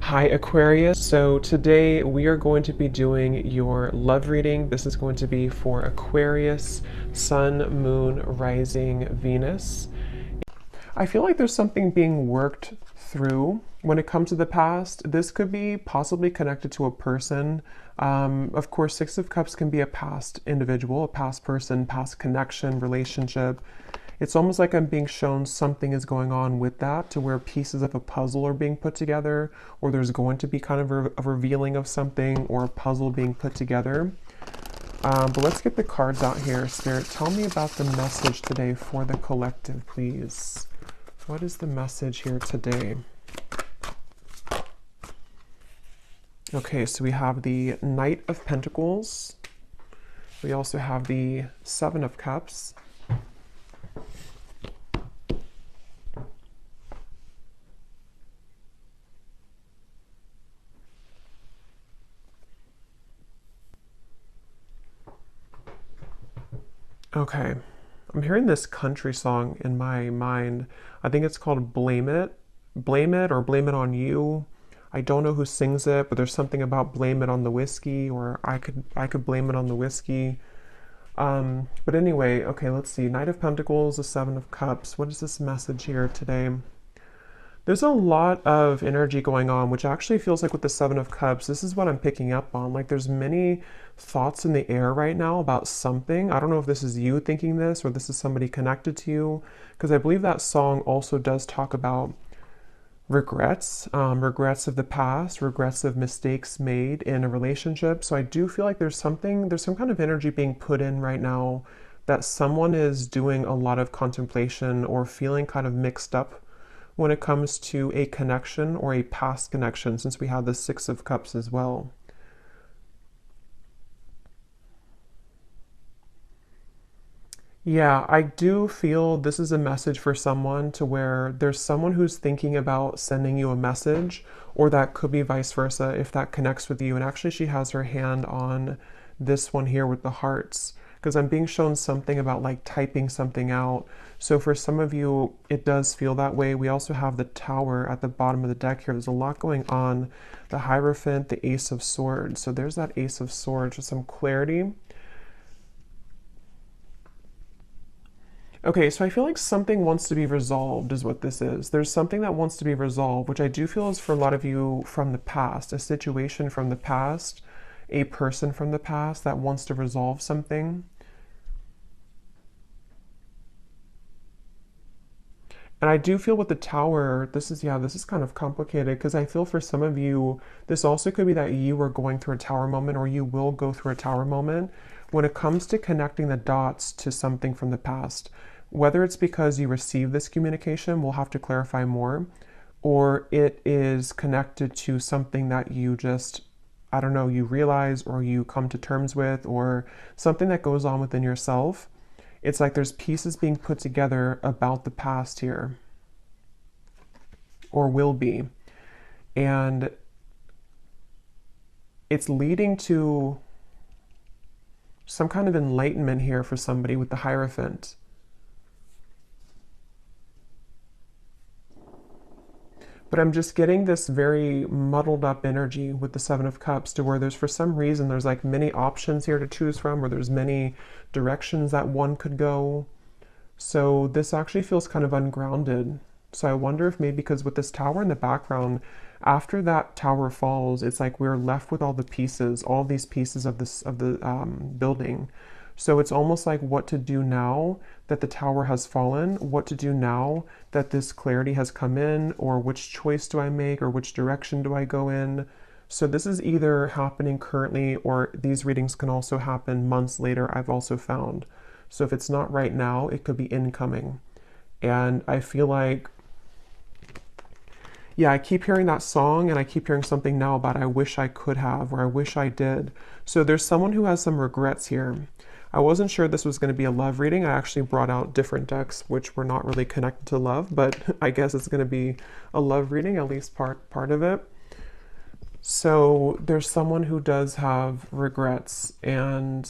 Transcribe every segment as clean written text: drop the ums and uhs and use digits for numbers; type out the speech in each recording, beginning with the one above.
Hi Aquarius. So today we are going to be doing your love reading. This is going to be for Aquarius, Sun, Moon, Rising, Venus. I feel like there's something being worked through when it comes to the past. This could be possibly connected to a person. Of course, Six of Cups can be a past individual, a past person, past connection, relationship. It's almost like I'm being shown something is going on with that, to where pieces of a puzzle are being put together, or there's going to be kind of a revealing of something or a puzzle being put together. But let's get the cards out here. Spirit, tell me about the message today for the collective, please. What is the message here today? Okay, so we have the Knight of Pentacles. We also have the Seven of Cups. Okay, I'm hearing this country song in my mind. I think it's called Blame It. Blame It or Blame It on You. I don't know who sings it, but there's something about blame it on the whiskey, or I could blame it on the whiskey. But anyway, okay, let's see. Knight of Pentacles, the Seven of Cups. What is this message here today? There's a lot of energy going on, which actually feels like with the Seven of Cups, this is what I'm picking up on. Like there's many thoughts in the air right now about something. I don't know if this is you thinking this or this is somebody connected to you, because I believe that song also does talk about regrets, regrets of the past, regrets of mistakes made in a relationship. So I do feel like there's some kind of energy being put in right now that someone is doing a lot of contemplation or feeling kind of mixed up when it comes to a connection or a past connection, since we have the Six of Cups as well. Yeah, I do feel this is a message for someone, to where there's someone who's thinking about sending you a message, or that could be vice versa if that connects with you. And actually she has her hand on this one here with the hearts, because I'm being shown something about like typing something out. So for some of you, it does feel that way. We also have the Tower at the bottom of the deck here. There's a lot going on. The Hierophant, the Ace of Swords. So there's that Ace of Swords with some clarity. Okay, so I feel like something wants to be resolved is what this is. There's something that wants to be resolved, which I do feel is for a lot of you from the past, a situation from the past, a person from the past that wants to resolve something. And I do feel with the Tower, this is kind of complicated, because I feel for some of you, this also could be that you are going through a Tower moment, or you will go through a Tower moment when it comes to connecting the dots to something from the past. Whether it's because you received this communication, we'll have to clarify more, or it is connected to something that you just, I don't know, you realize or you come to terms with, or something that goes on within yourself. It's like there's pieces being put together about the past here, or will be. And it's leading to some kind of enlightenment here for somebody with the Hierophant. But I'm just getting this very muddled up energy with the Seven of Cups, to where there's, for some reason, there's like many options here to choose from, or there's many directions that one could go. So this actually feels kind of ungrounded. So I wonder if maybe because with this Tower in the background, after that Tower falls, it's like we're left with all the pieces, all these pieces of the building. So it's almost like what to do now that the Tower has fallen, what to do now that this clarity has come in, or which choice do I make, or which direction do I go in. So this is either happening currently, or these readings can also happen months later, I've also found. So if it's not right now, it could be incoming. And I feel like, yeah, I keep hearing that song, and I keep hearing something now about I wish I could have, or I wish I did. So there's someone who has some regrets here. I wasn't sure this was going to be a love reading. I actually brought out different decks which were not really connected to love, but I guess it's going to be a love reading, at least part of it. So there's someone who does have regrets, and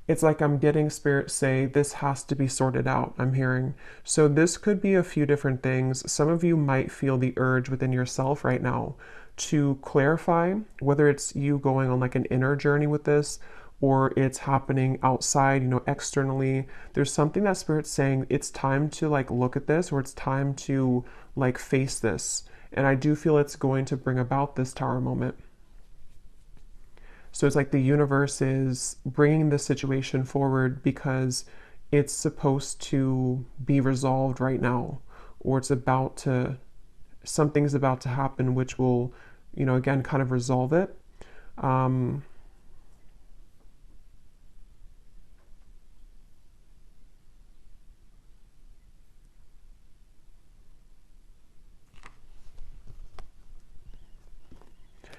It's like I'm getting spirit say this has to be sorted out, I'm hearing. So this could be a few different things. Some of you might feel the urge within yourself right now to clarify whether it's you going on like an inner journey with this or it's happening outside, you know, externally. There's something that spirit's saying it's time to like look at this, or it's time to like face this. And I do feel it's going to bring about this Tower moment. So it's like the universe is bringing this situation forward because it's supposed to be resolved right now, or it's about to, something's about to happen which will, you know, again, kind of resolve it.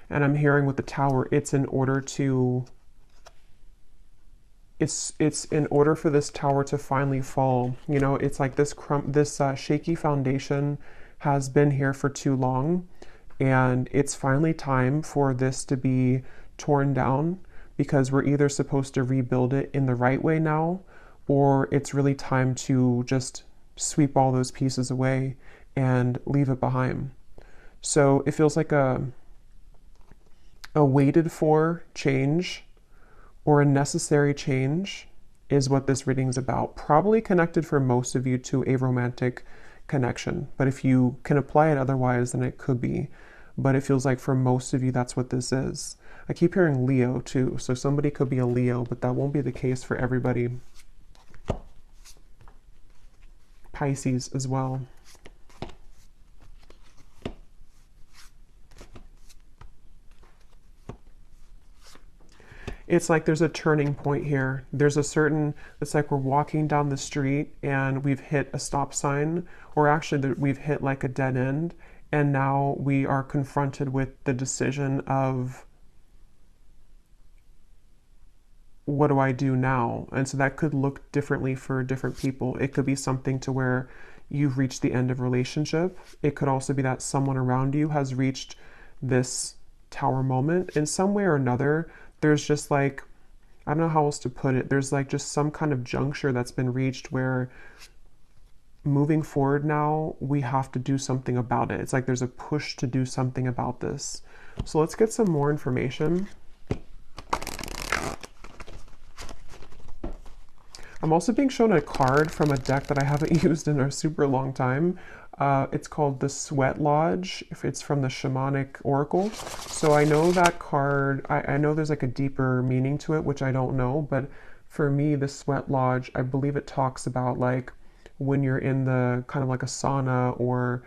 And I'm hearing with the Tower, it's in order to, it's in order for this tower to finally fall. You know, it's like this shaky foundation has been here for too long, and it's finally time for this to be torn down, because we're either supposed to rebuild it in the right way now, or it's really time to just sweep all those pieces away and leave it behind. So it feels like a waited for change, or a necessary change, is what this reading is about. Probably connected for most of you to a romantic connection, but if you can apply it otherwise, then it could be. But it feels like for most of you, that's what this is. I keep hearing Leo too, so somebody could be a Leo, but that won't be the case for everybody. Pisces as well. It's like there's a turning point here. There's a certain, it's like we're walking down the street and we've hit a stop sign, or actually we've hit like a dead end, and now we are confronted with the decision of, what do I do now? And so that could look differently for different people. It could be something to where you've reached the end of relationship. It could also be that someone around you has reached this Tower moment in some way or another. There's just like, I don't know how else to put it. There's like just some kind of juncture that's been reached where moving forward now, we have to do something about it. It's like there's a push to do something about this. So let's get some more information. I'm also being shown a card from a deck that I haven't used in a super long time. It's called the Sweat Lodge. If it's from the Shamanic Oracle. So I know that card, I know there's like a deeper meaning to it, which I don't know, but for me, the Sweat Lodge, I believe it talks about like when you're in the kind of like a sauna, or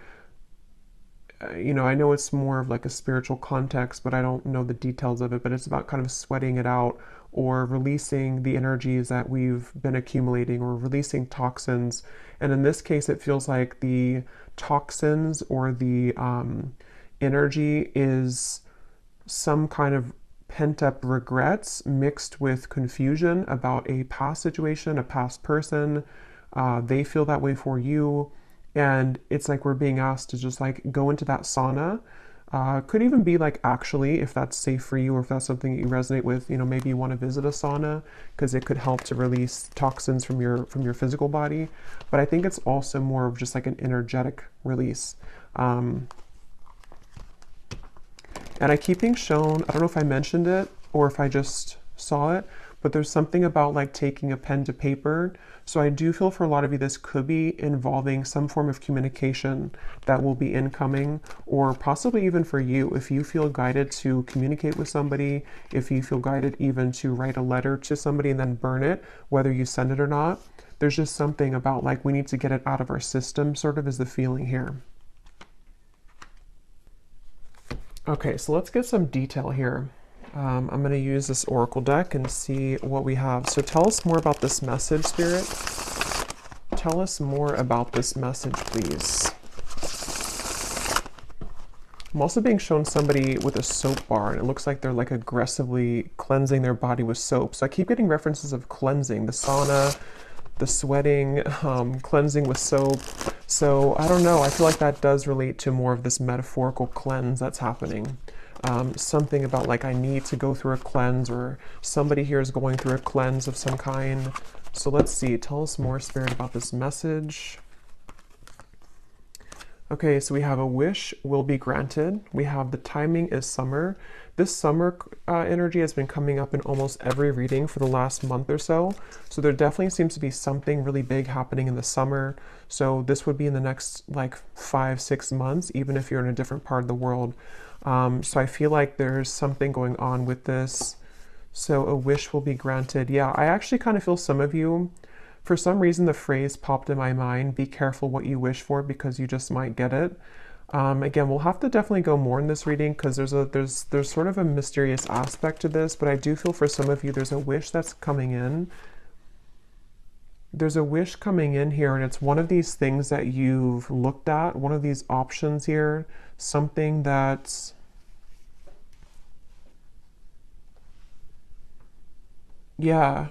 you know, I know it's more of like a spiritual context, but I don't know the details of it, but it's about kind of sweating it out, or releasing the energies that we've been accumulating, or releasing toxins. And in this case, it feels like the toxins or the energy is some kind of pent up regrets mixed with confusion about a past situation, a past person. They feel that way for you. And it's like we're being asked to just like go into that sauna. Could even be like, actually, if that's safe for you, or if that's something that you resonate with, you know, maybe you want to visit a sauna because it could help to release toxins from your physical body. But I think it's also more of just like an energetic release. And I keep being shown, I don't know if I mentioned it or if I just saw it, but there's something about like taking a pen to paper. So I do feel for a lot of you, this could be involving some form of communication that will be incoming, or possibly even for you, if you feel guided to communicate with somebody, if you feel guided even to write a letter to somebody and then burn it, whether you send it or not. There's just something about like, we need to get it out of our system, sort of is the feeling here. Okay, so let's get some detail here. I'm going to use this oracle deck and see what we have. So tell us more about this message, Spirit. Tell us more about this message, please. I'm also being shown somebody with a soap bar, and it looks like they're like aggressively cleansing their body with soap. So I keep getting references of cleansing, the sauna, the sweating, cleansing with soap. So I don't know, I feel like that does relate to more of this metaphorical cleanse that's happening. Something about like I need to go through a cleanse, or somebody here is going through a cleanse of some kind. So let's see, tell us more, Spirit, about this message. Okay, so we have a wish will be granted. We have the timing is summer. This summer energy has been coming up in almost every reading for the last month or so. So there definitely seems to be something really big happening in the summer. So this would be in the next like 5-6 months, even if you're in a different part of the world. So I feel like there's something going on with this. So a wish will be granted. Yeah, I actually kind of feel some of you, for some reason, the phrase popped in my mind, be careful what you wish for because you just might get it. Again, we'll have to definitely go more in this reading because there's sort of a mysterious aspect to this, but I do feel for some of you there's a wish that's coming in. There's a wish coming in here, and it's one of these things that you've looked at, one of these options here, something that's... Yeah.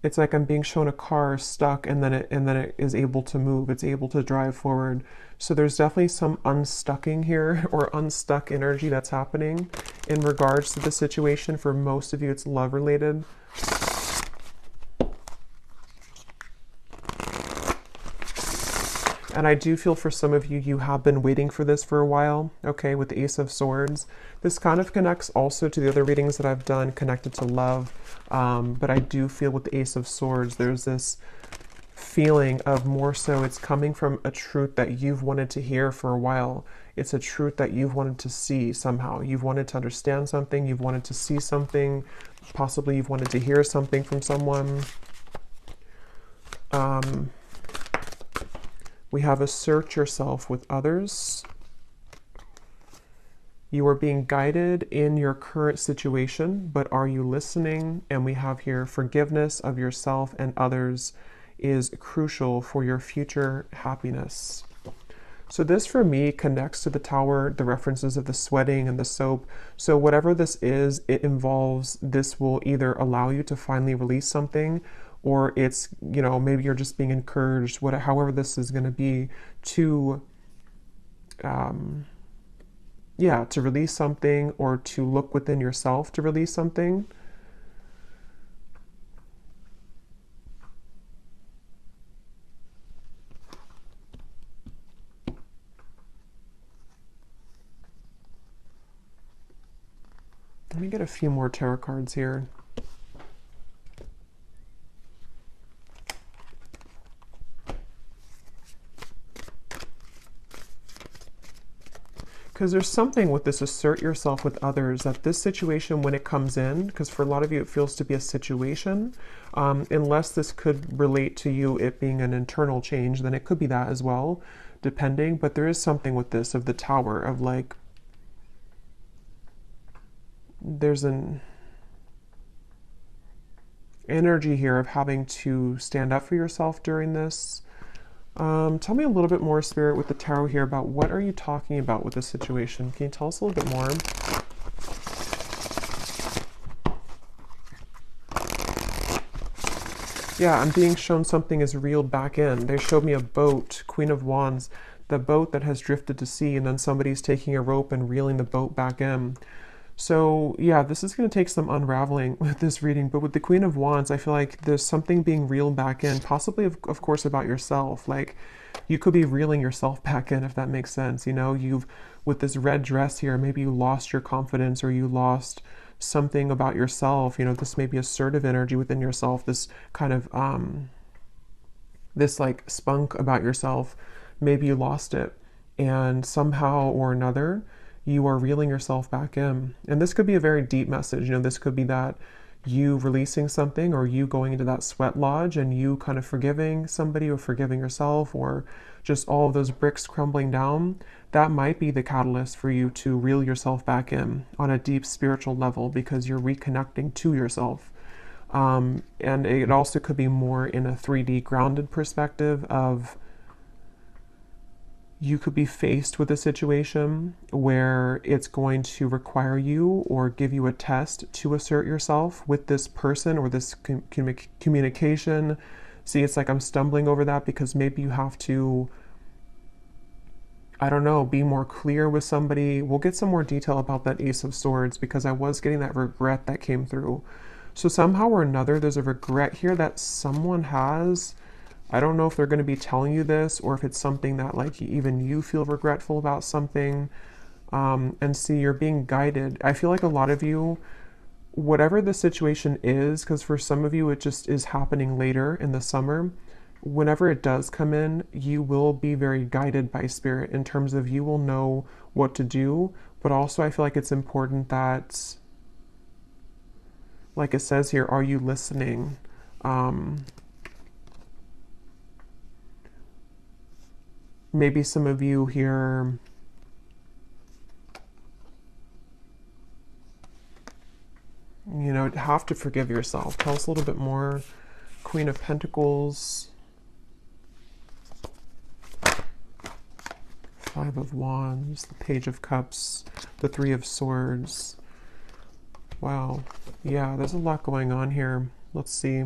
It's like I'm being shown a car stuck, and then it is able to move. It's able to drive forward. So there's definitely some unstucking here, or unstuck energy that's happening in regards to the situation. For most of you, it's love related. And I do feel for some of you, you have been waiting for this for a while, okay, with the Ace of Swords. This kind of connects also to the other readings that I've done connected to love. But I do feel with the Ace of Swords, there's this feeling of more so it's coming from a truth that you've wanted to hear for a while. It's a truth that you've wanted to see somehow. You've wanted to understand something. You've wanted to see something. Possibly you've wanted to hear something from someone. We have assert yourself with others. You are being guided in your current situation, but are you listening? And we have here forgiveness of yourself and others is crucial for your future happiness. So this for me connects to the Tower, the references of the sweating and the soap. So whatever this is, it involves, this will either allow you to finally release something, or it's, you know, maybe you're just being encouraged, however this is going to be, to to release something, or to look within yourself to release something. Let me get a few more tarot cards here. Because there's something with this assert yourself with others, that this situation, when it comes in, because for a lot of you it feels to be a situation, unless this could relate to you, it being an internal change, then it could be that as well, depending. But there is something with this of the Tower, of like, there's an energy here of having to stand up for yourself during this. Tell me a little bit more, Spirit, with the tarot here about what are you talking about with this situation. Can you tell us a little bit more? Yeah, I'm being shown something is reeled back in. They showed me a boat, Queen of Wands, the boat that has drifted to sea, and then somebody's taking a rope and reeling the boat back in. So yeah, this is going to take some unraveling with this reading, but with the Queen of Wands, I feel like there's something being reeled back in, possibly of course about yourself. Like you could be reeling yourself back in, if that makes sense. You know, you've, with this red dress here, maybe you lost your confidence, or you lost something about yourself. You know, this may be assertive energy within yourself, this kind of this like spunk about yourself. Maybe you lost it, and somehow or another you are reeling yourself back in. And this could be a very deep message. You know, this could be that you releasing something, or you going into that sweat lodge and you kind of forgiving somebody, or forgiving yourself, or just all of those bricks crumbling down. That might be the catalyst for you to reel yourself back in on a deep spiritual level, because you're reconnecting to yourself. And it also could be more in a 3D grounded perspective of, you could be faced with a situation where it's going to require you or give you a test to assert yourself with this person, or this communication. See, it's like I'm stumbling over that because maybe you have to I don't know, be more clear with somebody. We'll get some more detail about that Ace of Swords because I was getting that regret that came through. So somehow or another, there's a regret here that someone has. I don't know if they're going to be telling you this or if it's something that like even you feel regretful about something. And see, you're being guided. I feel like a lot of you, whatever the situation is, because for some of you it just is happening later in the summer, whenever it does come in, you will be very guided by spirit in terms of you will know what to do. But also I feel like it's important that, like it says here, are you listening? Maybe some of you here, you know, have to forgive yourself. Tell us a little bit more. Queen of Pentacles, Five of Wands, the Page of Cups, the Three of Swords. Wow. Yeah, there's a lot going on here. Let's see.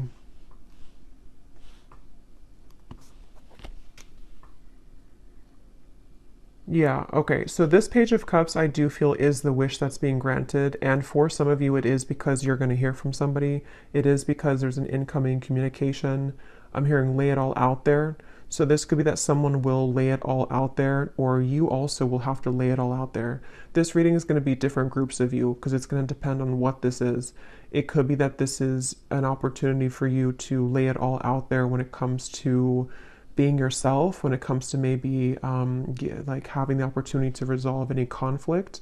Yeah, okay. So this Page of Cups, I do feel is the wish that's being granted. And for some of you, it is because you're going to hear from somebody. It is because there's an incoming communication. I'm hearing lay it all out there. So this could be that someone will lay it all out there, or you also will have to lay it all out there. This reading is going to be different groups of you because it's going to depend on what this is. It could be that this is an opportunity for you to lay it all out there when it comes to being yourself, when it comes to maybe like having the opportunity to resolve any conflict,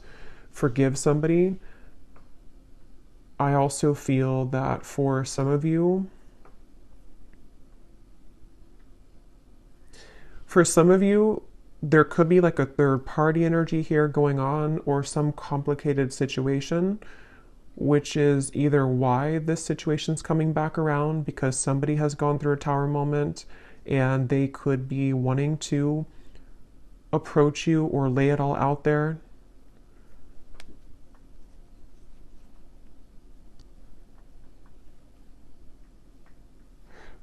forgive somebody. I also feel that for some of you, there could be like a third party energy here going on or some complicated situation, which is either why this situation's coming back around because somebody has gone through a tower moment and they could be wanting to approach you or lay it all out there.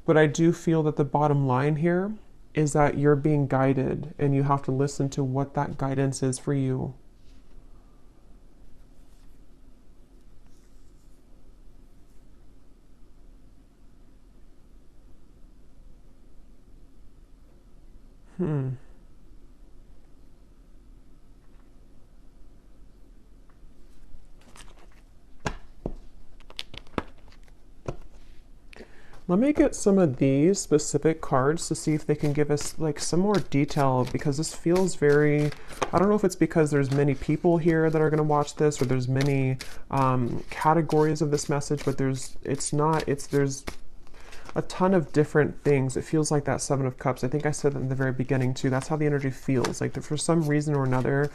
But I do feel that the bottom line here is that you're being guided and you have to listen to what that guidance is for you. Let me get some of these specific cards to see if they can give us like some more detail because this feels very, I don't know if it's because there's many people here that are going to watch this or there's many categories of this message, but there's a ton of different things. It feels like that Seven of Cups. I think I said that in the very beginning too. That's how the energy feels. Like for some reason or another,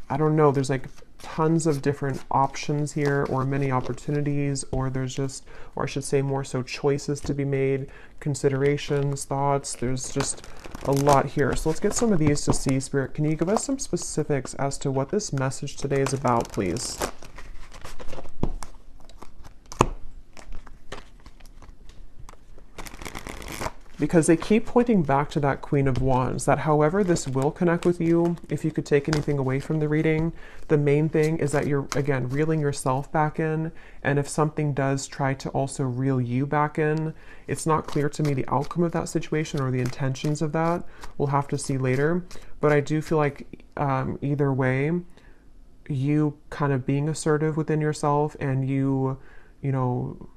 I don't know, there's like tons of different options here or many opportunities or there's just, or I should say more so choices to be made, considerations, thoughts. There's just a lot here. So let's get some of these to see. Spirit, can you give us some specifics as to what this message today is about, please? Because they keep pointing back to that Queen of Wands, that however this will connect with you, if you could take anything away from the reading, the main thing is that you're, again, reeling yourself back in, and if something does try to also reel you back in, it's not clear to me the outcome of that situation or the intentions of that. We'll have to see later, but I do feel like either way, you kind of being assertive within yourself and you know,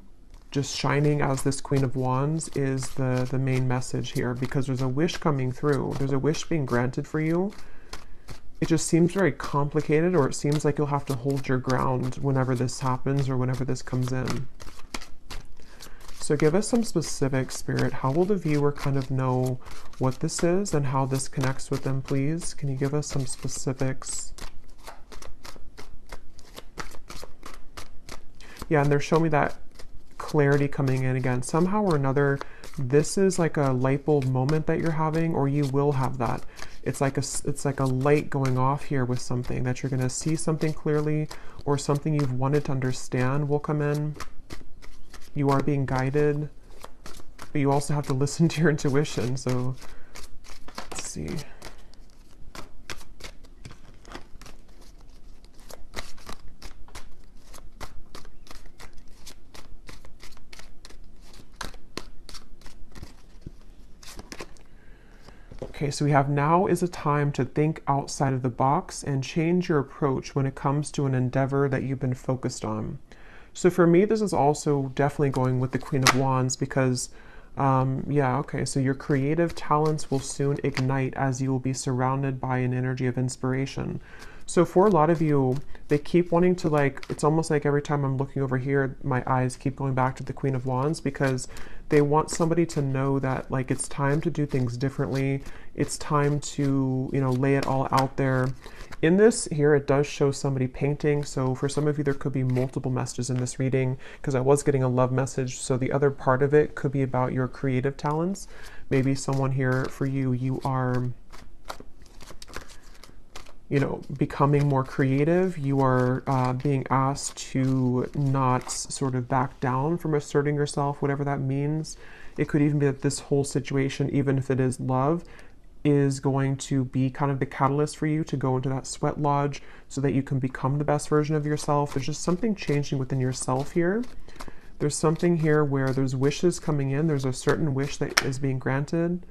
just shining as this Queen of Wands is the main message here because there's a wish coming through. There's a wish being granted for you. It just seems very complicated, or it seems like you'll have to hold your ground whenever this happens or whenever this comes in. So give us some specific, Spirit. How will the viewer kind of know what this is and how this connects with them, please? Can you give us some specifics? Yeah, and they're showing me that clarity coming in again. Somehow or another, this is like a light bulb moment that you're having, or you will have that. It's like a light going off here with something that you're going to see something clearly, or something you've wanted to understand will come in. You are being guided, but you also have to listen to your intuition. So let's see. Okay, so we have now is a time to think outside of the box and change your approach when it comes to an endeavor that you've been focused on. So for me, this is also definitely going with the Queen of Wands because, yeah, okay, so your creative talents will soon ignite as you will be surrounded by an energy of inspiration. So for a lot of you, they keep wanting to like, it's almost like every time I'm looking over here, my eyes keep going back to the Queen of Wands because they want somebody to know that like it's time to do things differently. It's time to, you know, lay it all out there. In this here, it does show somebody painting. So for some of you, there could be multiple messages in this reading because I was getting a love message. So the other part of it could be about your creative talents. Maybe someone here for you, you are, you know, becoming more creative. You are being asked to not sort of back down from asserting yourself, whatever that means. It could even be that this whole situation, even if it is love, is going to be kind of the catalyst for you to go into that sweat lodge so that you can become the best version of yourself. There's just something changing within yourself here. There's something here where there's wishes coming in. There's a certain wish that is being granted.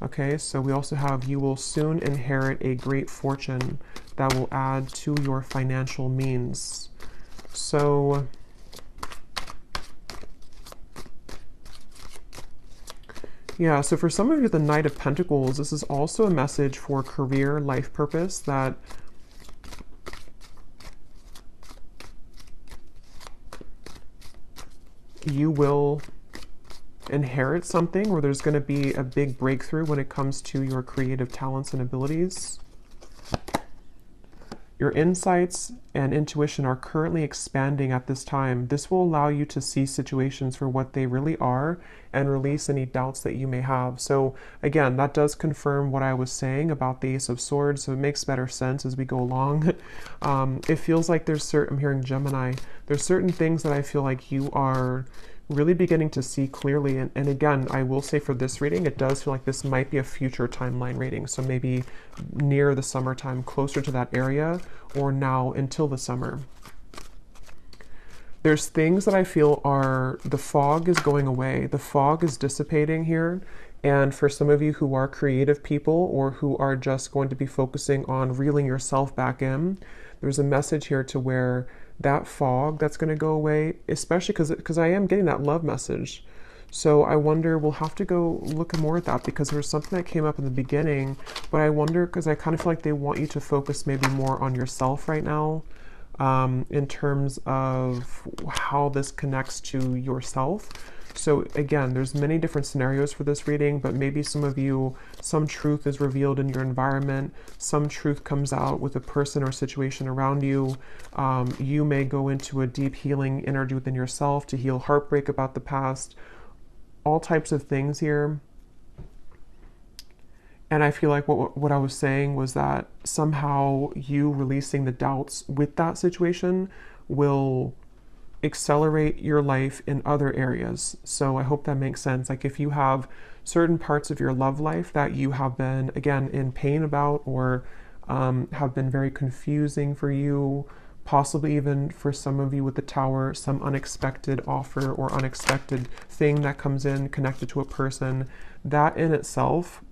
Okay, so we also have you will soon inherit a great fortune that will add to your financial means. So yeah, so for some of you, the Knight of Pentacles, this is also a message for career, life purpose, that you will inherit something or there's going to be a big breakthrough when it comes to your creative talents and abilities. Your insights and intuition are currently expanding at this time. This will allow you to see situations for what they really are and release any doubts that you may have. So again, that does confirm what I was saying about the Ace of Swords, so it makes better sense as we go along. It feels like there's certain, I'm hearing Gemini, there's certain things that I feel like you are really beginning to see clearly. And again, I will say for this reading, it does feel like this might be a future timeline reading. So maybe near the summertime, closer to that area, or now until the summer. There's things that I feel are, the fog is going away. The fog is dissipating here. And for some of you who are creative people or who are just going to be focusing on reeling yourself back in, there's a message here to where that fog that's going to go away, especially because I am getting that love message. So I wonder, we'll have to go look more at that because there's something that came up in the beginning, but I wonder, because I kind of feel like they want you to focus maybe more on yourself right now, in terms of how this connects to yourself. So again, there's many different scenarios for this reading, but maybe some of you, some truth is revealed in your environment, some truth comes out with a person or situation around you. You may go into a deep healing energy within yourself to heal heartbreak about the past, all types of things here. And I feel like what I was saying was that somehow you releasing the doubts with that situation will accelerate your life in other areas. So I hope that makes sense. Like if you have certain parts of your love life that you have been, again, in pain about, or have been very confusing for you, possibly even for some of you with the Tower, some unexpected offer or unexpected thing that comes in connected to a person, that in itself,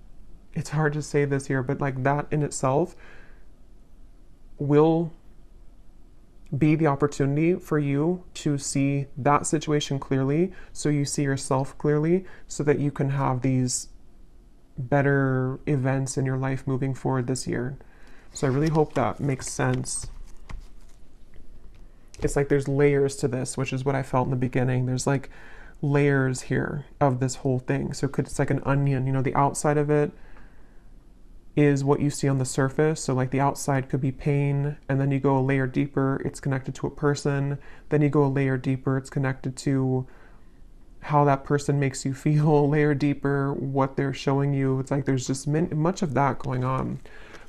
it's hard to say this here, but like that in itself will be the opportunity for you to see that situation clearly, so you see yourself clearly, so that you can have these better events in your life moving forward this year. So I really hope that makes sense. It's like there's layers to this, which is what I felt in the beginning. There's like layers here of this whole thing. So it's like an onion, you know, the outside of it is what you see on the surface. So like the outside could be pain, and then you go a layer deeper, it's connected to a person. Then you go a layer deeper, it's connected to how that person makes you feel, a layer deeper, what they're showing you. It's like there's just much of that going on.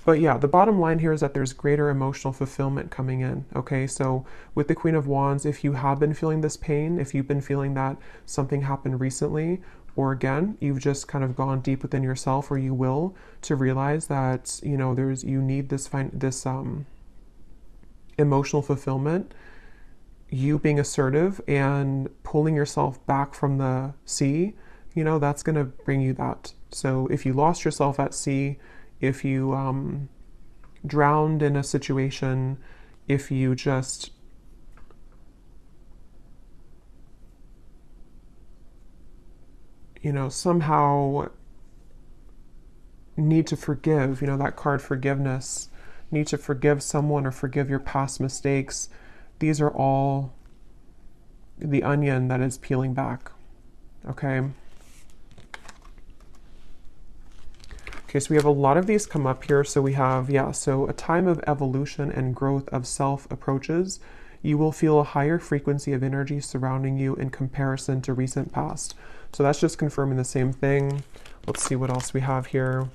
But yeah, the bottom line here is that there's greater emotional fulfillment coming in, okay? So with the Queen of Wands, if you have been feeling this pain, if you've been feeling that something happened recently, or again, you've just kind of gone deep within yourself, or you will, to realize that, you know, you need this emotional fulfillment, you being assertive and pulling yourself back from the sea, you know, that's going to bring you that. So if you lost yourself at sea, if you drowned in a situation, if you just somehow need to forgive, that card forgiveness, need to forgive someone or forgive your past mistakes. These are all the onion that is peeling back. Okay. Okay, so we have a lot of these come up here. So we have, so a time of evolution and growth of self approaches. You will feel a higher frequency of energy surrounding you in comparison to recent past. So that's just confirming the same thing. Let's see what else we have here.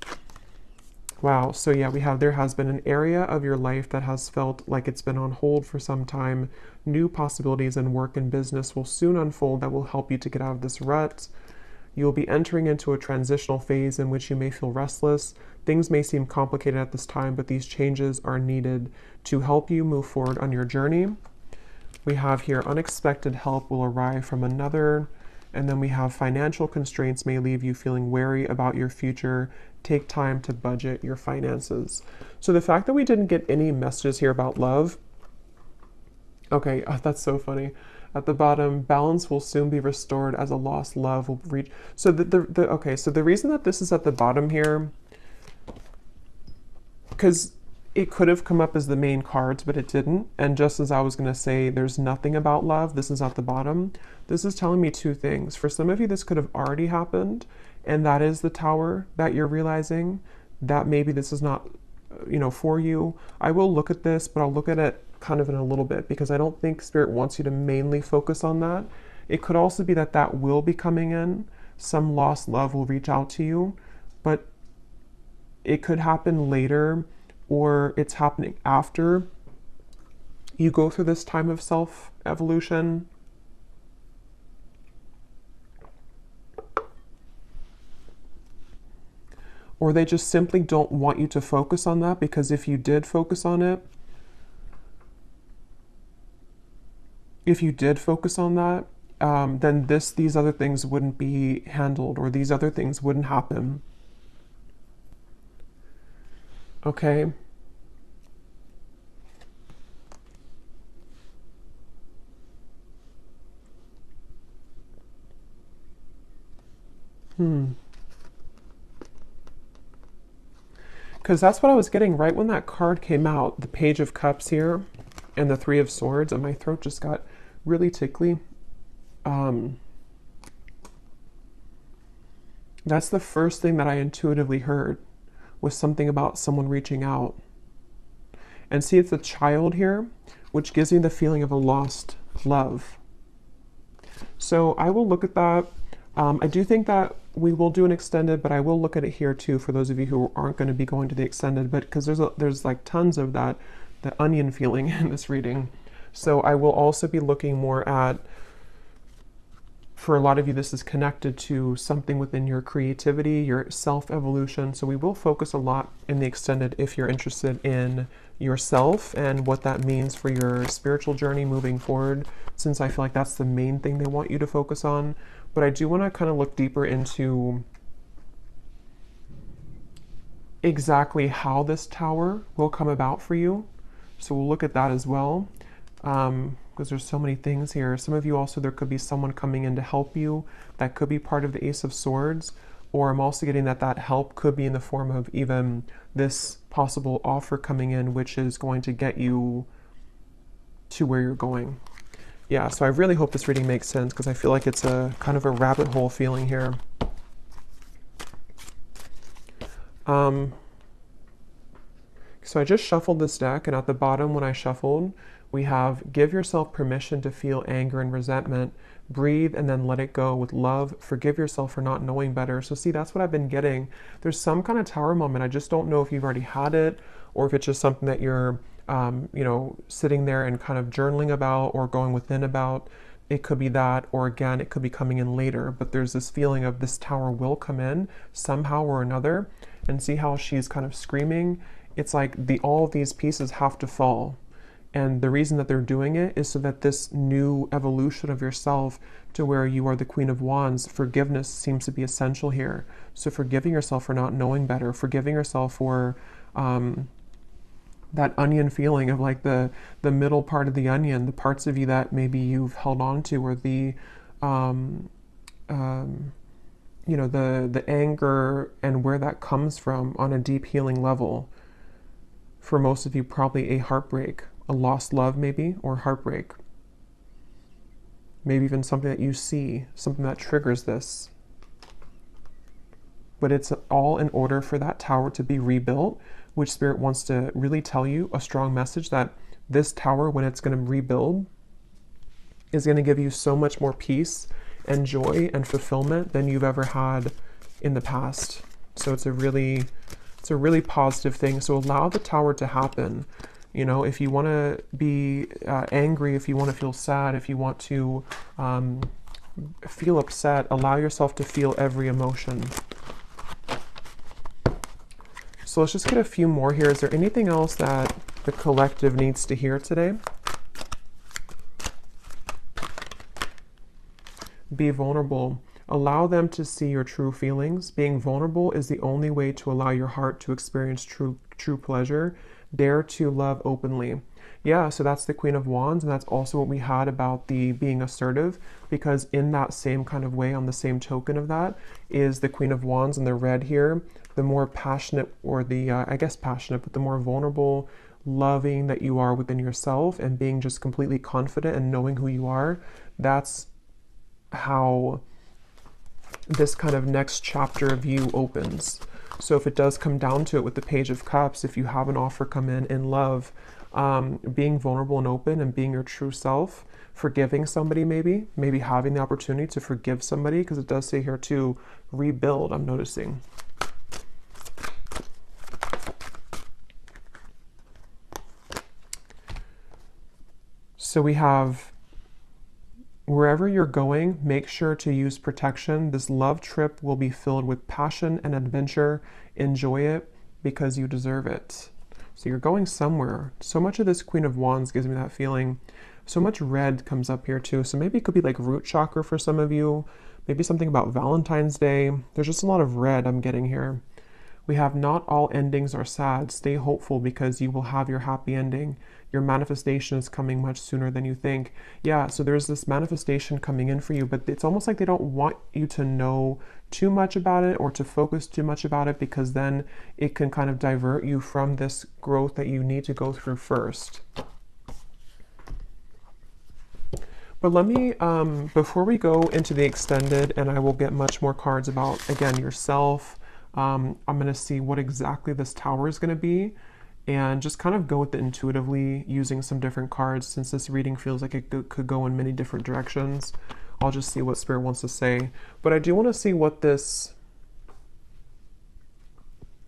Wow, so we have, there has been an area of your life that has felt like it's been on hold for some time. New possibilities in work and business will soon unfold that will help you to get out of this rut. You'll be entering into a transitional phase in which you may feel restless. Things may seem complicated at this time, but these changes are needed to help you move forward on your journey. We have here unexpected help will arrive from another. And then we have financial constraints may leave you feeling wary about your future. Take time to budget your finances. So the fact that we didn't get any messages here about love. Okay, that's so funny. At the bottom, balance will soon be restored as a lost love will reach. So so the reason that this is at the bottom here, because it could have come up as the main cards, but it didn't. And just as I was going to say, there's nothing about love, this is at the bottom. This is telling me two things. For some of you, this could have already happened, and that is the Tower that you're realizing that maybe this is not, for you. I will look at this, but I'll look at it kind of in a little bit, because I don't think Spirit wants you to mainly focus on that. It could also be that that will be coming in. Some lost love will reach out to you, but it could happen later, or it's happening after you go through this time of self-evolution. Or they just simply don't want you to focus on that, because if you did focus on it, then these other things wouldn't be handled, or these other things wouldn't happen. Okay. Because that's what I was getting right when that card came out, the Page of Cups here and the Three of Swords, and my throat just got really tickly. That's the first thing that I intuitively heard, was something about someone reaching out. And see, it's a child here, which gives me the feeling of a lost love. So I will look at that. I do think that we will do an extended, but I will look at it here too for those of you who aren't going to be going to the extended, but because there's like tons of that, the onion feeling in this reading. So I will also be looking more at, for a lot of you, this is connected to something within your creativity, your self-evolution. So we will focus a lot in the extended if you're interested in yourself and what that means for your spiritual journey moving forward, since I feel like that's the main thing they want you to focus on. But I do want to kind of look deeper into exactly how this Tower will come about for you. So we'll look at that as well, because there's so many things here. Some of you also, there could be someone coming in to help you. That could be part of the Ace of Swords. Or I'm also getting that help could be in the form of even this possible offer coming in, which is going to get you to where you're going. Yeah, so I really hope this reading makes sense, because I feel like it's a kind of a rabbit hole feeling here. So I just shuffled this deck, and at the bottom when I shuffled, we have give yourself permission to feel anger and resentment. Breathe and then let it go with love. Forgive yourself for not knowing better. So see, that's what I've been getting. There's some kind of Tower moment. I just don't know if you've already had it, or if it's just something that you're sitting there and kind of journaling about or going within about. It could be that, or again, it could be coming in later, but there's this feeling of this Tower will come in somehow or another. And see how she's kind of screaming? It's like all of these pieces have to fall And the reason that they're doing it is so that this new evolution of yourself to where you are the Queen of Wands, forgiveness seems to be essential here. So forgiving yourself for not knowing better, forgiving yourself for that onion feeling of like the middle part of the onion, the parts of you that maybe you've held on to, or the you know, the anger and where that comes from on a deep healing level. For most of you, probably a heartbreak, a lost love maybe, or heartbreak. Maybe even something that you see, something that triggers this. But it's all in order for that tower to be rebuilt, which Spirit wants to really tell you a strong message that this tower, when it's going to rebuild, is going to give you so much more peace and joy and fulfillment than you've ever had in the past. So it's a really positive thing. So allow the tower to happen. You know, if you want to be angry, if you want to feel sad, if you want to feel upset, allow yourself to feel every emotion. So let's just get a few more here. Is there anything else that the collective needs to hear today? Be vulnerable. Allow them to see your true feelings. Being vulnerable is the only way to allow your heart to experience true pleasure. Dare to love openly. Yeah, so that's the Queen of Wands, and that's also what we had about the being assertive, because in that same kind of way, on the same token of that, is the Queen of Wands in the red here. The more passionate, or the, I guess passionate, but the more vulnerable, loving that you are within yourself, and being just completely confident and knowing who you are, that's how this kind of next chapter of you opens. So if it does come down to it with the Page of Cups, if you have an offer come in love, being vulnerable and open and being your true self, forgiving somebody, maybe having the opportunity to forgive somebody, because it does say here to rebuild, I'm noticing. So we have, wherever you're going, make sure to use protection. This love trip will be filled with passion and adventure. Enjoy it because you deserve it. So you're going somewhere. So much of this Queen of Wands gives me that feeling. So much red comes up here too. So maybe it could be like root chakra for some of you. Maybe something about Valentine's Day. There's just a lot of red I'm getting here. We have not all endings are sad. Stay hopeful because you will have your happy ending. Your manifestation is coming much sooner than you think. Yeah, so there's this manifestation coming in for you, but it's almost like they don't want you to know too much about it or to focus too much about it, because then it can kind of divert you from this growth that you need to go through first. But let me, before we go into the extended, and I will get much more cards about, again, yourself, I'm going to see what exactly this tower is going to be, and just kind of go with it intuitively using some different cards. Since this reading feels like it could go in many different directions, I'll just see what Spirit wants to say. But I do want to see what this,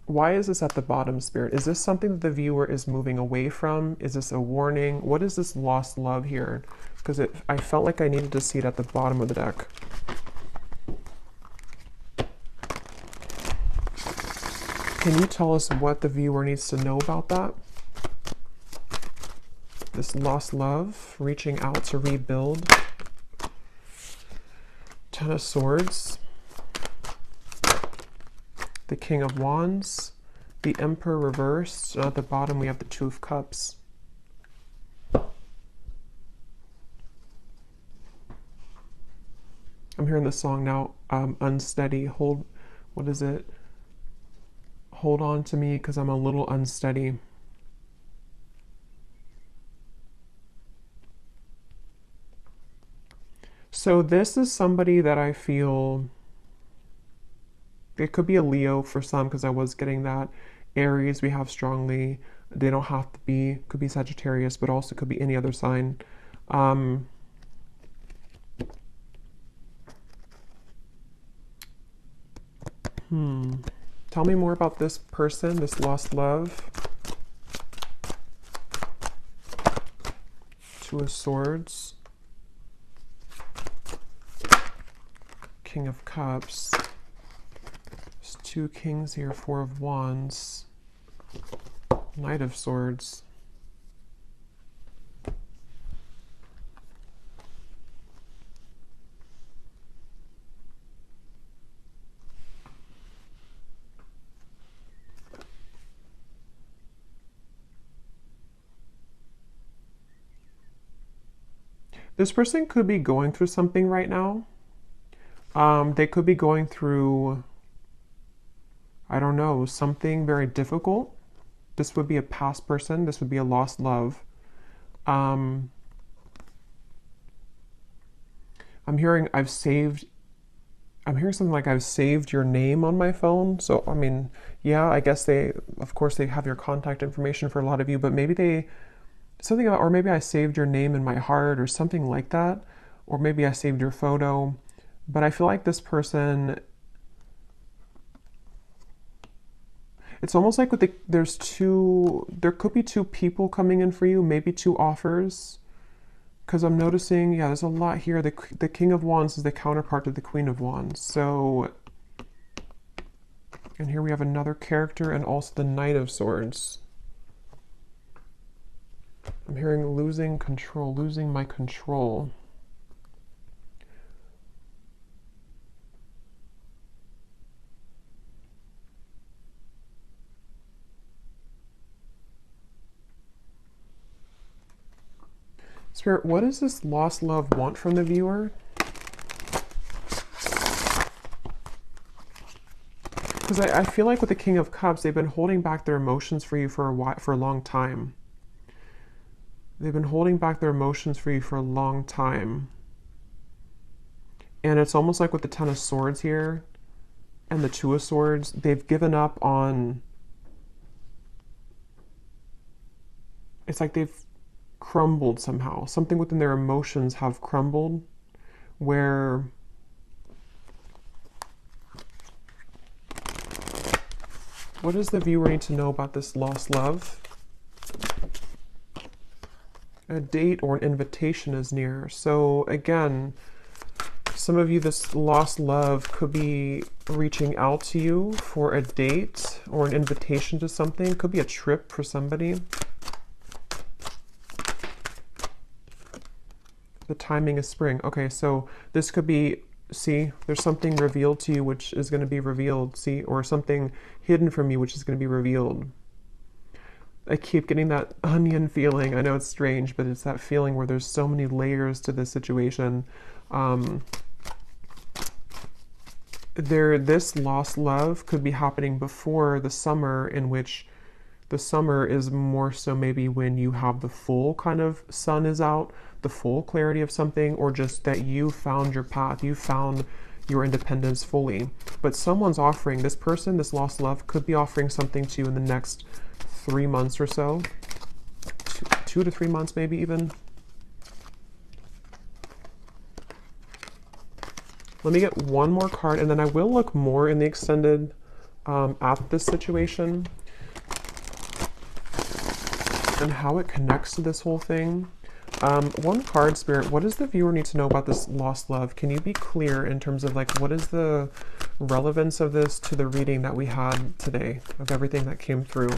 why is this at the bottom, Spirit? Is this something that the viewer is moving away from? Is this a warning? What is this lost love here? Because I felt like I needed to see it at the bottom of the deck. Can you tell us what the viewer needs to know about that? This lost love, reaching out to rebuild. Ten of Swords. The King of Wands. The Emperor reversed. And at the bottom we have the Two of Cups. I'm hearing the song now, Unsteady. What is it? Hold on to me because I'm a little unsteady. So this is somebody that I feel, it could be a Leo for some, because I was getting that. Aries we have strongly. They don't have to be, could be Sagittarius, but also could be any other sign. Tell me more about this person, this lost love. Two of Swords. King of Cups. There's two kings here, Four of Wands. Knight of Swords. This person could be going through something right now. They could be going through, I don't know, something very difficult. This would be a past person. This would be a lost love. I'm hearing I'm hearing something like I've saved your name on my phone. So, I mean, yeah, I guess of course, they have your contact information for a lot of you, but maybe something about, or maybe I saved your name in my heart or something like that. Or maybe I saved your photo. But I feel like this person, it's almost like there could be two people coming in for you, maybe two offers. Because I'm noticing, yeah, there's a lot here. The King of Wands is the counterpart to the Queen of Wands. So, and here we have another character and also the Knight of Swords. I'm hearing losing control, losing my control. Spirit, what does this lost love want from the viewer? Because I feel like with the King of Cups, they've been holding back their emotions for you for a long time. They've been holding back their emotions for you for a long time. And it's almost like with the Ten of Swords here and the Two of Swords, they've given up on... It's like they've crumbled somehow. Something within their emotions have crumbled where what does the viewer need to know about this lost love? A date or an invitation is near. So again, some of you, this lost love could be reaching out to you for a date or an invitation to something. It could be a trip for somebody. The timing is spring. Okay, so this could be, see, there's something revealed to you which is going to be revealed, see, or something hidden from you which is going to be revealed. I keep getting that onion feeling. I know it's strange, but it's that feeling where there's so many layers to this situation. This lost love could be happening before the summer, in which the summer is more so maybe when you have the full kind of sun is out, the full clarity of something, or just that you found your path, you found your independence fully. But someone's offering, this person, this lost love, could be offering something to you in the next 3 months or so. 2 to 3 months maybe even. Let me get one more card, and then I will look more in the extended at this situation and how it connects to this whole thing. One card, Spirit, what does the viewer need to know about this lost love? Can you be clear in terms of like, what is the relevance of this to the reading that we had today, of everything that came through?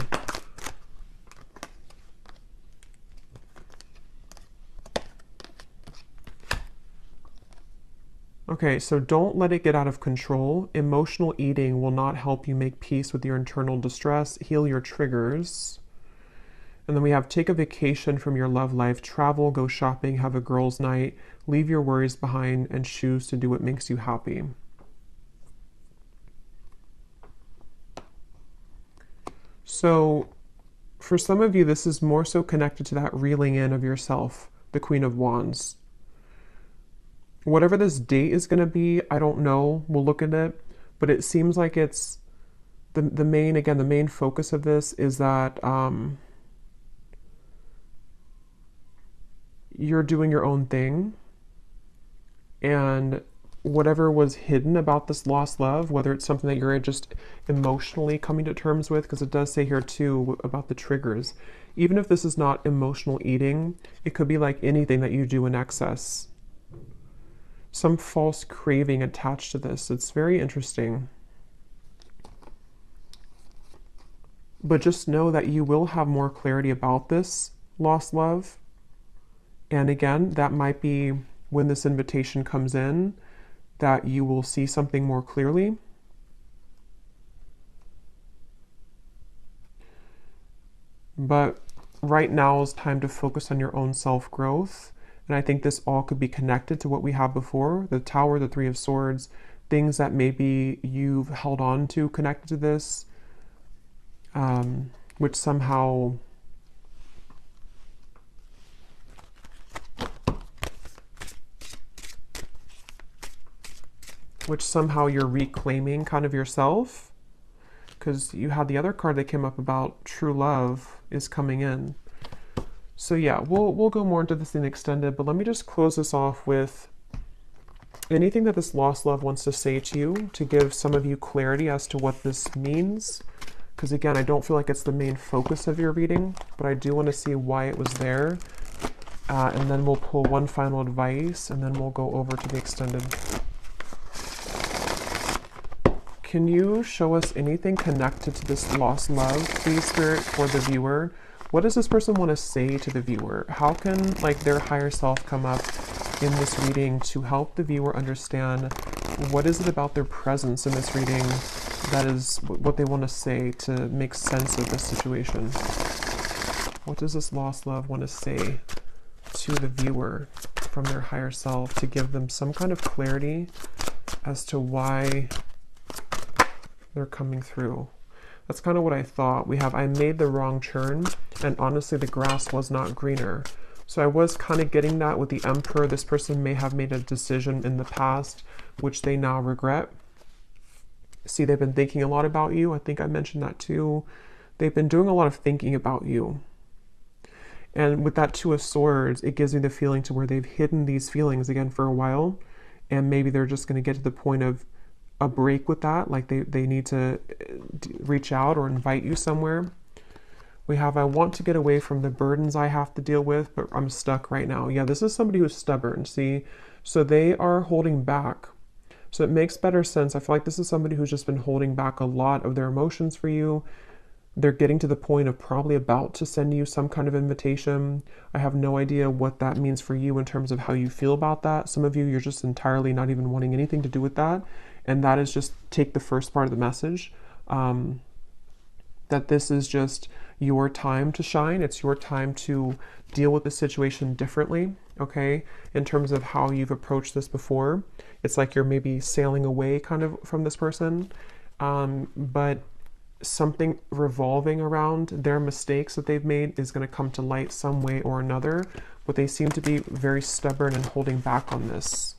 Okay, so don't let it get out of control. Emotional eating will not help you make peace with your internal distress, heal your triggers. And then we have take a vacation from your love life, travel, go shopping, have a girls' night, leave your worries behind, and choose to do what makes you happy. So for some of you, this is more so connected to that reeling in of yourself, the Queen of Wands. Whatever this date is going to be, I don't know. We'll look at it. But it seems like it's the main focus of this is that you're doing your own thing, and whatever was hidden about this lost love, whether it's something that you're just emotionally coming to terms with, because it does say here too about the triggers, even if this is not emotional eating, it could be like anything that you do in excess, some false craving attached to this. It's very interesting. But just know that you will have more clarity about this lost love. And again, that might be when this invitation comes in, that you will see something more clearly. But right now is time to focus on your own self-growth And I think this all could be connected to what we have before, the Tower, the Three of Swords, things that maybe you've held on to connected to this, which somehow you're reclaiming kind of yourself, because you had the other card that came up about true love is coming in. So yeah, we'll go more into this in extended, but let me just close this off with anything that this lost love wants to say to you, to give some of you clarity as to what this means. Because again, I don't feel like it's the main focus of your reading, but I do want to see why it was there. And then we'll pull one final advice, and then we'll go over to the extended. Can you show us anything connected to this lost love, please, Spirit, for the viewer? What does this person want to say to the viewer? How can like their higher self come up in this reading to help the viewer understand what is it about their presence in this reading that is what they want to say to make sense of this situation? What does this lost love want to say to the viewer from their higher self to give them some kind of clarity as to why they're coming through? That's kind of what I thought. We have, I made the wrong turn, and honestly, the grass was not greener. So I was kind of getting that with the Emperor. This person may have made a decision in the past, which they now regret. See, they've been thinking a lot about you. I think I mentioned that too. They've been doing a lot of thinking about you. And with that Two of Swords, it gives me the feeling to where they've hidden these feelings again for a while. And maybe they're just going to get to the point of a break with that, like they need to reach out or invite you somewhere. We have, I want to get away from the burdens I have to deal with, but I'm stuck right now. Yeah, this is somebody who's stubborn, see? So they are holding back. So it makes better sense. I feel like this is somebody who's just been holding back a lot of their emotions for you. They're getting to the point of probably about to send you some kind of invitation. I have no idea what that means for you in terms of how you feel about that. Some of you, you're just entirely not even wanting anything to do with that. And that is just take the first part of the message, that this is just your time to shine. It's your time to deal with the situation differently, okay? In terms of how you've approached this before. It's like you're maybe sailing away kind of from this person, but something revolving around their mistakes that they've made is going to come to light some way or another, but they seem to be very stubborn and holding back on this.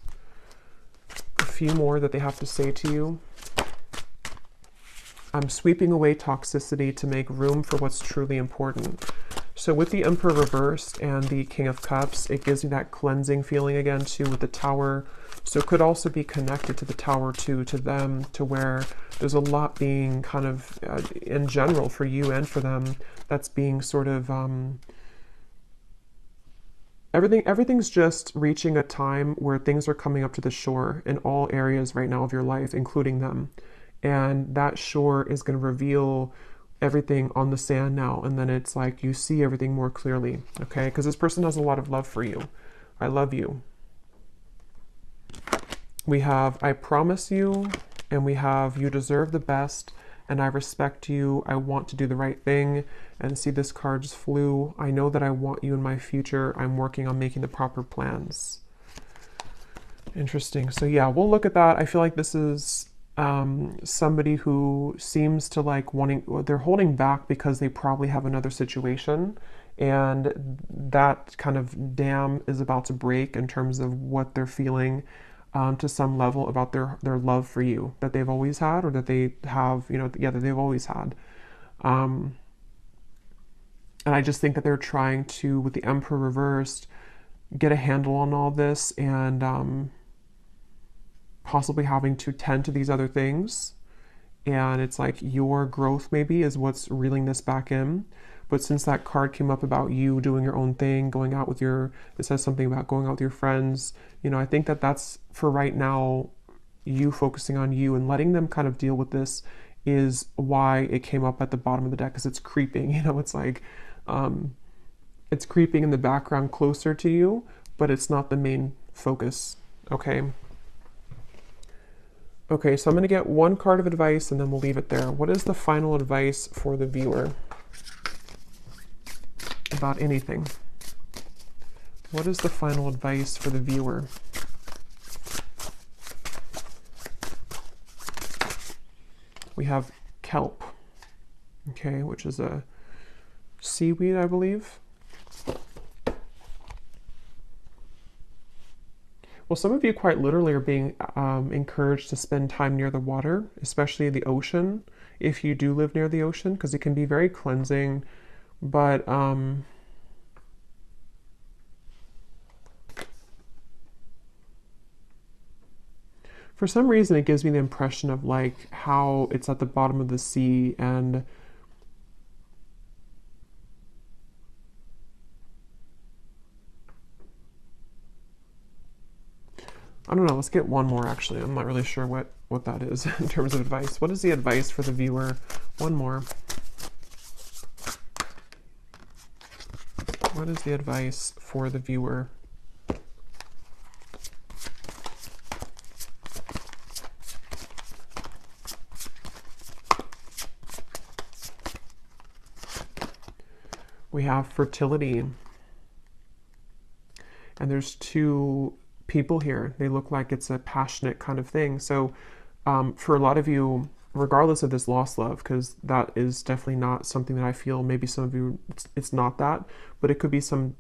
A few more that they have to say to you. I'm sweeping away toxicity to make room for what's truly important. So with the Emperor reversed and the King of Cups, it gives me that cleansing feeling again too with the Tower. So it could also be connected to the Tower too, to them, to where there's a lot being kind of in general for you and for them that's being sort of everything's just reaching a time where things are coming up to the shore in all areas right now of your life, including them. And that shore is going to reveal everything on the sand now. And then it's like you see everything more clearly, okay? Because this person has a lot of love for you. I love you. We have, I promise you, and we have, you deserve the best, and I respect you. I want to do the right thing. And see, this card just flew. I know that I want you in my future. I'm working on making the proper plans. Interesting. So yeah, we'll look at that. I feel like this is somebody who seems to like wanting, they're holding back because they probably have another situation, and that kind of dam is about to break in terms of what they're feeling to some level about their love for you that they've always had, or that they have, you know, yeah, that they've always had. And I just think that they're trying to, with the Emperor reversed, get a handle on all this, and possibly having to tend to these other things. And it's like your growth maybe is what's reeling this back in. But since that card came up about you doing your own thing, going out with your, it says something about going out with your friends, you know, I think that that's for right now, you focusing on you and letting them kind of deal with this is why it came up at the bottom of the deck, because it's creeping, you know, it's like, it's creeping in the background closer to you, but it's not the main focus, okay? Okay, so I'm going to get one card of advice and then we'll leave it there. What is the final advice for the viewer about anything? What is the final advice for the viewer? We have kelp, okay, which is a seaweed, I believe. Well, some of you quite literally are being encouraged to spend time near the water, especially the ocean, if you do live near the ocean, because it can be very cleansing. But for some reason, it gives me the impression of like how it's at the bottom of the sea, and I don't know, let's get one more actually. I'm not really sure what that is in terms of advice. What is the advice for the viewer? One more. What is the advice for the viewer? We have fertility. And there's two people here. They look like it's a passionate kind of thing. So for a lot of you, regardless of this lost love, because that is definitely not something that I feel, maybe some of you, it's not that, but it could be some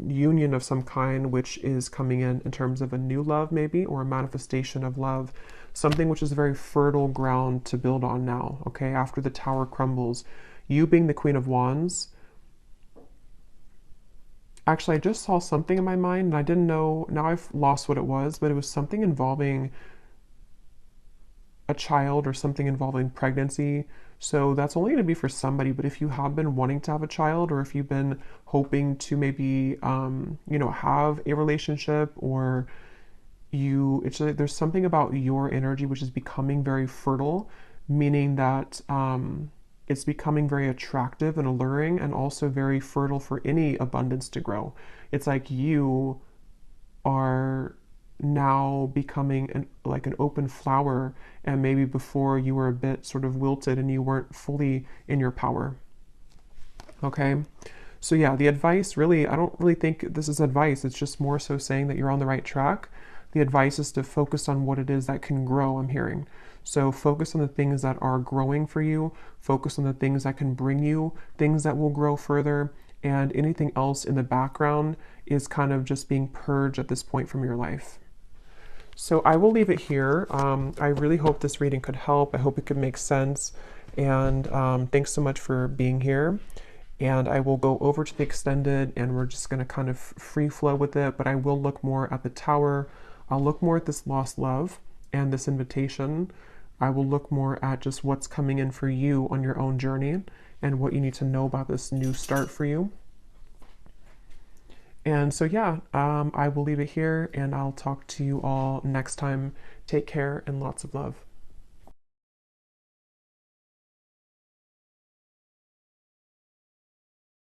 union of some kind which is coming in terms of a new love maybe, or a manifestation of love, something which is very fertile ground to build on now, okay, after the tower crumbles. You being the Queen of Wands, actually, I just saw something in my mind and I didn't know, now I've lost what it was, but it was something involving a child or something involving pregnancy. So that's only going to be for somebody, but if you have been wanting to have a child, or if you've been hoping to maybe, you know, have a relationship, or it's like there's something about your energy which is becoming very fertile, meaning that it's becoming very attractive and alluring, and also very fertile for any abundance to grow. It's like you are now becoming like an open flower, and maybe before you were a bit sort of wilted and you weren't fully in your power. Okay, so yeah, the advice really, I don't really think this is advice, it's just more so saying that you're on the right track. The advice is to focus on what it is that can grow, I'm hearing. So focus on the things that are growing for you, focus on the things that can bring you things that will grow further, and anything else in the background is kind of just being purged at this point from your life. So I will leave it here. I really hope this reading could help. I hope it could make sense. And thanks so much for being here. And I will go over to the extended, and we're just going to kind of free flow with it. But I will look more at the tower. I'll look more at this lost love and this invitation. I will look more at just what's coming in for you on your own journey, and what you need to know about this new start for you. And so, yeah, I will leave it here, and I'll talk to you all next time. Take care and lots of love.